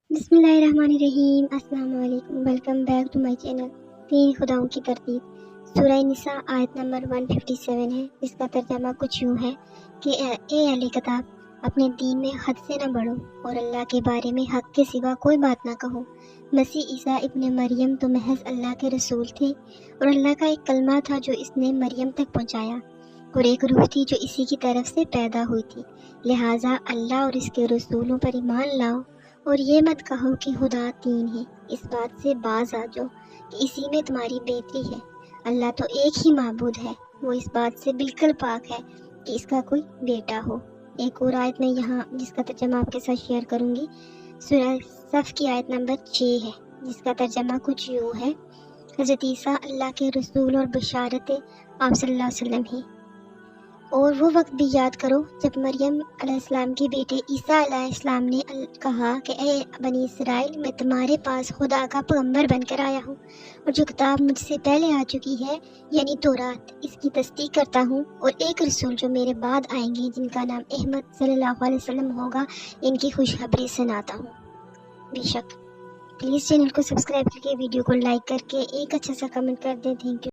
بسم اللہ الرحمن الرحیم۔ السلام علیکم، welcome back to my channel تین خداؤں کی ترتیب۔ سورہ نساء آیت نمبر 157 ہے، جس کا ترجمہ کچھ یوں ہے کہ اے اہل کتاب، اپنے دین میں حد سے نہ بڑھو اور اللہ کے بارے میں حق کے سوا کوئی بات نہ کہو۔ مسیح عیسیٰ ابن مریم تو محض اللہ کے رسول تھے اور اللہ کا ایک کلمہ تھا جو اس نے مریم تک پہنچایا، اور ایک روح تھی جو اسی کی طرف سے پیدا ہوئی تھی۔ لہٰذا اللہ اور اس کے رسولوں پر ایمان لاؤ اور یہ مت کہو کہ خدا تین ہے۔ اس بات سے باز آ جاؤ کہ اسی میں تمہاری بہتری ہے۔ اللہ تو ایک ہی معبود ہے، وہ اس بات سے بالکل پاک ہے کہ اس کا کوئی بیٹا ہو۔ ایک اور آیت میں یہاں جس کا ترجمہ آپ کے ساتھ شیئر کروں گی، سورہ صف کی آیت نمبر 6 ہے، جس کا ترجمہ کچھ یوں ہے: حضرت عیسیٰ اللہ کے رسول اور بشارت آپ صلی اللہ علیہ وسلم ہیں۔ اور وہ وقت بھی یاد کرو جب مریم علیہ السلام کے بیٹے عیسیٰ علیہ السلام نے کہا کہ اے بنی اسرائیل، میں تمہارے پاس خدا کا پیغمبر بن کر آیا ہوں، اور جو کتاب مجھ سے پہلے آ چکی ہے یعنی تورات، اس کی تصدیق کرتا ہوں، اور ایک رسول جو میرے بعد آئیں گے جن کا نام احمد صلی اللہ علیہ وسلم ہوگا، ان کی خوشخبری سناتا ہوں۔ بے شک پلیز چینل کو سبسکرائب کر کے ویڈیو کو لائک کر کے ایک اچھا سا کمنٹ کر دیں۔ Thank you.